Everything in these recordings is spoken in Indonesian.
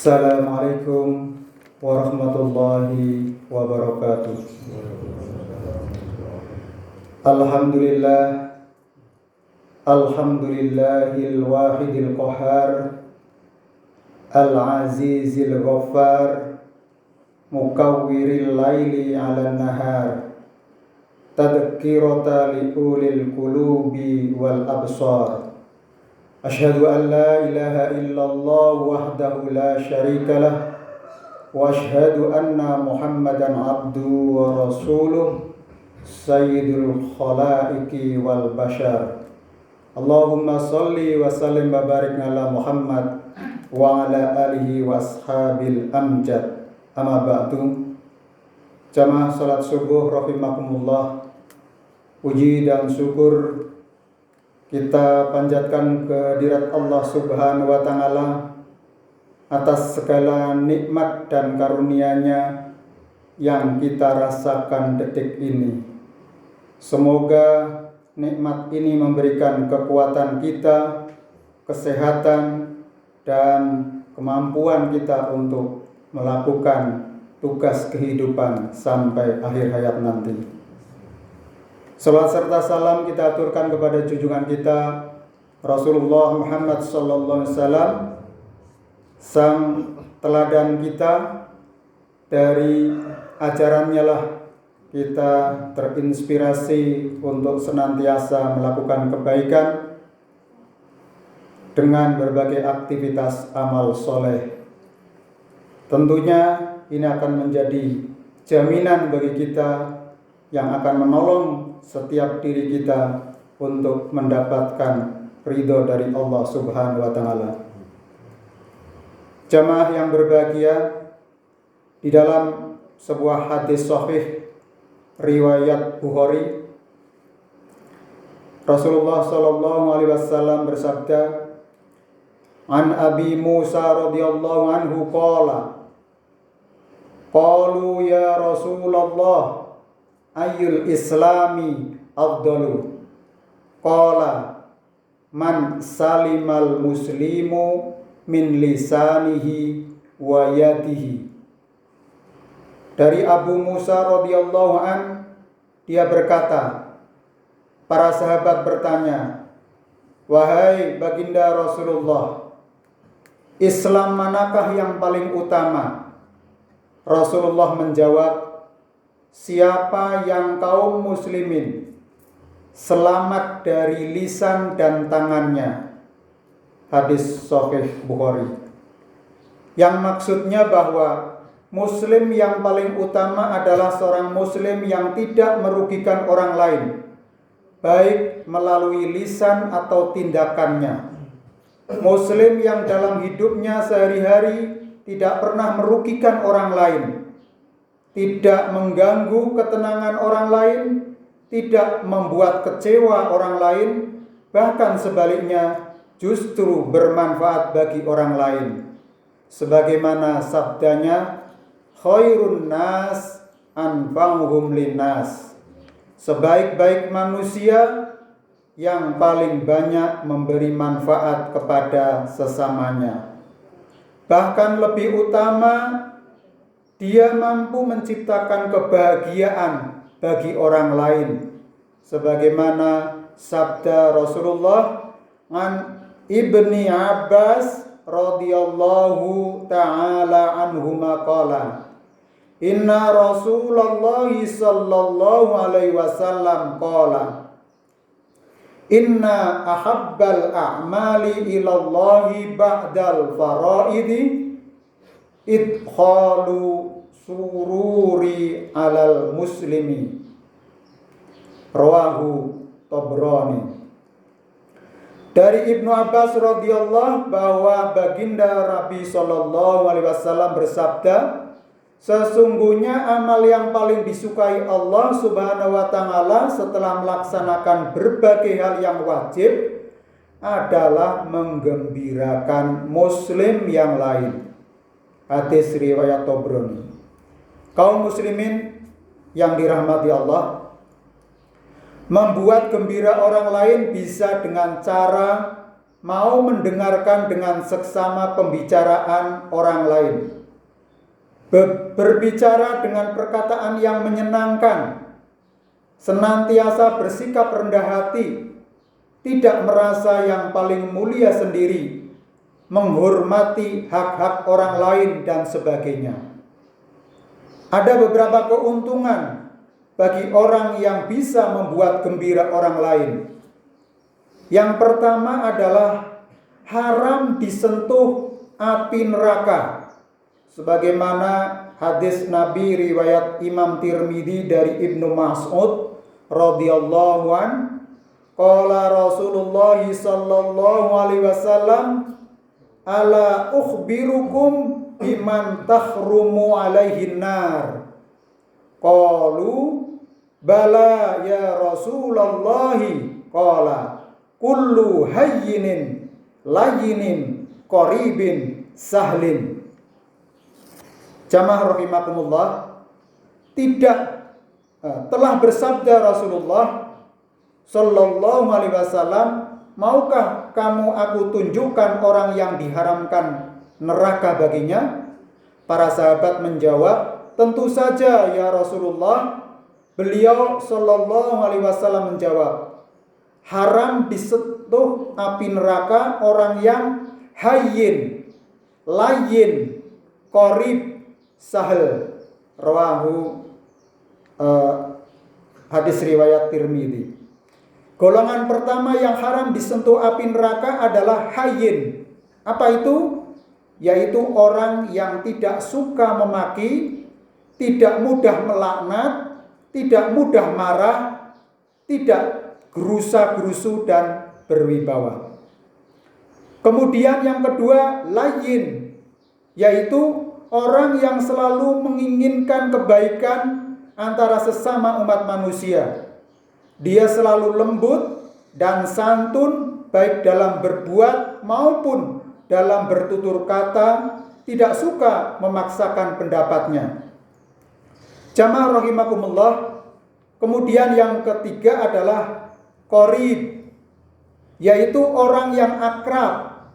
Assalamualaikum warahmatullahi wabarakatuh. Alhamdulillah, alhamdulillahil wahidil qahar, al-azizil ghaffar, mukawwiril laili 'alan nahar, tadhkirata liulil qulubi wal absar. Asyhadu an la ilaha illallah wahdahu la syarika lah, wa asyhadu anna Muhammadan abduhu wa rasuluh, sayyidul khalaiqi wal bashar. Allahumma salli wa sallim wa barik ala Muhammad wa ala alihi wa ashabil amjad. Amma ba'du. Jamaah salat subuh rahimakumullah. Puji dan syukur kita panjatkan kehadirat Allah Subhanahu wa Ta'ala atas segala nikmat dan karunia-Nya yang kita rasakan detik ini. Semoga nikmat ini memberikan kekuatan kita, kesehatan, dan kemampuan kita untuk melakukan tugas kehidupan sampai akhir hayat nanti. Salawat serta salam kita aturkan kepada junjungan kita Rasulullah Muhammad sallallahu alaihi wasallam, sang teladan kita. Dari ajarannya lah kita terinspirasi untuk senantiasa melakukan kebaikan dengan berbagai aktivitas amal soleh. Tentunya ini akan menjadi jaminan bagi kita yang akan menolong setiap diri kita untuk mendapatkan ridho dari Allah Subhanahu wa Ta'ala. Jamaah yang berbahagia, di dalam sebuah hadis sahih riwayat Bukhari, Rasulullah sallallahu alaihi wasallam bersabda, "An Abi Musa radhiyallahu anhu qala, qalu ya Rasulullah, ayyul islami afdalu? Qala, man salimal muslimu min lisanihi wa yadihi." Dari Abu Musa radhiyallahu an, dia berkata, para sahabat bertanya, "Wahai baginda Rasulullah, Islam manakah yang paling utama?" Rasulullah menjawab, "Siapa yang kaum muslimin selamat dari lisan dan tangannya." Hadis sahih Bukhari. Yang maksudnya bahwa muslim yang paling utama adalah seorang muslim yang tidak merugikan orang lain, baik melalui lisan atau tindakannya. Muslim yang dalam hidupnya sehari-hari tidak pernah merugikan orang lain, tidak mengganggu ketenangan orang lain, tidak membuat kecewa orang lain, bahkan sebaliknya justru bermanfaat bagi orang lain. Sebagaimana sabdanya, khairun nas anfa'uhum linnas. Sebaik-baik manusia yang paling banyak memberi manfaat kepada sesamanya. Bahkan lebih utama, dia mampu menciptakan kebahagiaan bagi orang lain. Sebagaimana sabda Rasulullah an Ibni Abbas radhiyallahu ta'ala anhuma qala, inna Rasulullah sallallahu alaihi wasallam qala, inna ahabbal a'mali ilallahi ba'dal faraidi idkhalu sururi alal muslimi. Rawahu Tabrani. Dari Ibnu Abbas radhiyallahu bahwa baginda Nabi sallallahu alaihi wasallam bersabda, sesungguhnya amal yang paling disukai Allah Subhanahu wa Ta'ala setelah melaksanakan berbagai hal yang wajib adalah menggembirakan muslim yang lain. Hadis riwayat Tabrani. Kaum muslimin yang dirahmati Allah, membuat gembira orang lain bisa dengan cara mau mendengarkan dengan seksama pembicaraan orang lain. Berbicara dengan perkataan yang menyenangkan, senantiasa bersikap rendah hati, tidak merasa yang paling mulia sendiri, menghormati hak-hak orang lain dan sebagainya. Ada beberapa keuntungan bagi orang yang bisa membuat gembira orang lain. Yang pertama adalah haram disentuh api neraka. Sebagaimana hadis Nabi riwayat Imam Tirmidzi dari Ibnu Mas'ud radhiyallahu an, qala Rasulullah sallallahu alaihi wasallam, ala ukhbirukum biman takhrumu alaihin nar. Qalu bala ya Rasulullah. Qala kullu hayyinin layyinin qaribin sahlin. Jamaah rahimakumullah, telah bersabda Rasulullah sallallahu alaihi wasallam, maukah kamu aku tunjukkan orang yang diharamkan neraka baginya? Para sahabat menjawab, tentu saja ya Rasulullah. Beliau sallallahu alaihi wasallam menjawab, haram disentuh api neraka orang yang hayyin, layyin, qarib, sahal. Rawahu hadis riwayat Tirmidzi. Golongan pertama yang haram disentuh api neraka adalah hayyin. Apa itu? Yaitu orang yang tidak suka memaki, tidak mudah melaknat, tidak mudah marah, tidak gerusa-gerusu dan berwibawa. Kemudian yang kedua, layyin, yaitu orang yang selalu menginginkan kebaikan antara sesama umat manusia. Dia selalu lembut dan santun baik dalam berbuat maupun dalam bertutur kata, tidak suka memaksakan pendapatnya. Jamaah rahimakumullah. Kemudian yang ketiga adalah qarib, yaitu orang yang akrab,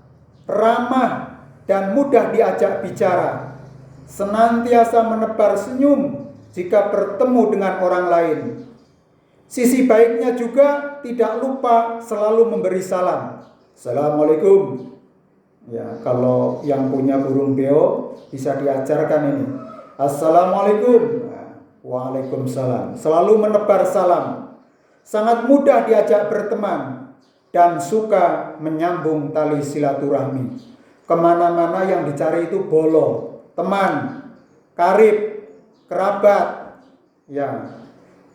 ramah dan mudah diajak bicara, senantiasa menebar senyum jika bertemu dengan orang lain. Sisi baiknya juga tidak lupa selalu memberi salam. Assalamualaikum. Ya, kalau yang punya burung beo bisa diajarkan ini. Assalamualaikum. Waalaikumsalam. Selalu menebar salam. Sangat mudah diajak berteman dan suka menyambung tali silaturahmi. Kemana-mana yang dicari itu bolo, teman, karib, kerabat. Ya,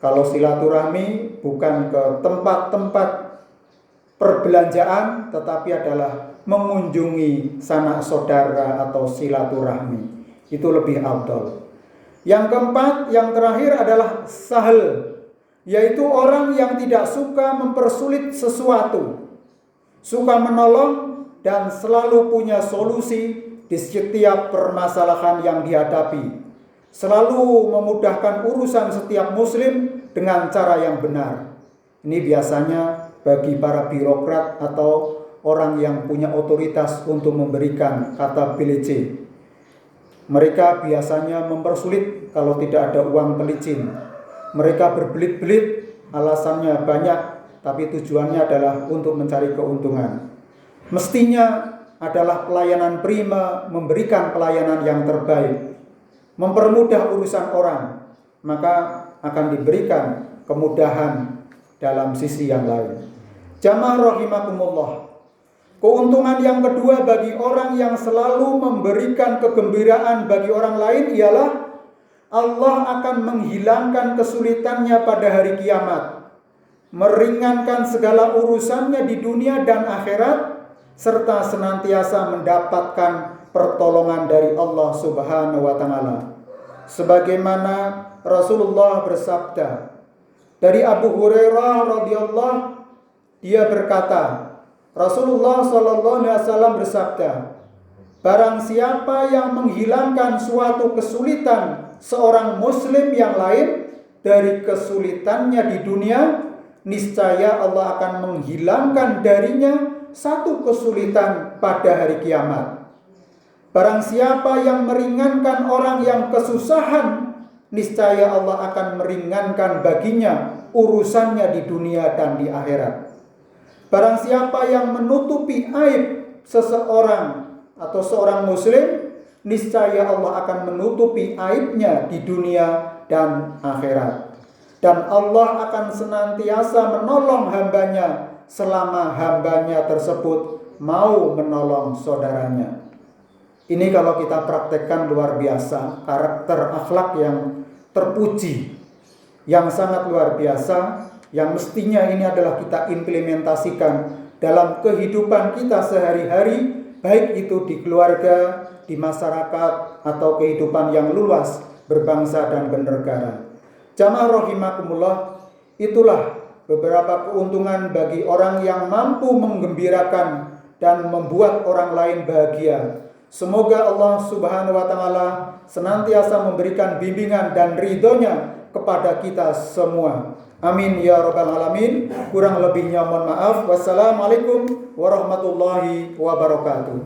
kalau silaturahmi bukan ke tempat-tempat perbelanjaan, tetapi adalah mengunjungi sanak saudara atau silaturahmi. Itu lebih afdal. Yang keempat, yang terakhir adalah sahal, yaitu orang yang tidak suka mempersulit sesuatu, suka menolong dan selalu punya solusi di setiap permasalahan yang dihadapi, selalu memudahkan urusan setiap muslim dengan cara yang benar. Ini biasanya bagi para birokrat atau orang yang punya otoritas untuk memberikan kata PLC. Mereka biasanya mempersulit kalau tidak ada uang pelicin. Mereka berbelit-belit, alasannya banyak, tapi tujuannya adalah untuk mencari keuntungan. Mestinya adalah pelayanan prima, memberikan pelayanan yang terbaik, mempermudah urusan orang, maka akan diberikan kemudahan dalam sisi yang lain. Jamaah rahimakumullah. Keuntungan yang kedua bagi orang yang selalu memberikan kegembiraan bagi orang lain ialah Allah akan menghilangkan kesulitannya pada hari kiamat, meringankan segala urusannya di dunia dan akhirat, serta senantiasa mendapatkan pertolongan dari Allah Subhanahu wa taala. Sebagaimana Rasulullah bersabda dari Abu Hurairah radhiyallahu, dia berkata, Rasulullah sallallahu alaihi wasallam bersabda, barang siapa yang menghilangkan suatu kesulitan seorang muslim yang lain dari kesulitannya di dunia, niscaya Allah akan menghilangkan darinya satu kesulitan pada hari kiamat. Barang siapa yang meringankan orang yang kesusahan, niscaya Allah akan meringankan baginya urusannya di dunia dan di akhirat. Barang siapa yang menutupi aib seseorang atau seorang muslim, niscaya Allah akan menutupi aibnya di dunia dan akhirat. Dan Allah akan senantiasa menolong hambanya selama hambanya tersebut mau menolong saudaranya. Ini kalau kita praktekkan luar biasa, karakter akhlak yang terpuji, yang sangat luar biasa, yang mestinya ini adalah kita implementasikan dalam kehidupan kita sehari-hari, baik itu di keluarga, di masyarakat, atau kehidupan yang luas berbangsa dan bernegara. Jamaah rahimakumullah, itulah beberapa keuntungan bagi orang yang mampu menggembirakan dan membuat orang lain bahagia. Semoga Allah Subhanahu wa taala senantiasa memberikan bimbingan dan ridhonya kepada kita semua. Amin ya rabbal alamin. Kurang lebihnya mohon maaf. Wassalamualaikum warahmatullahi wabarakatuh.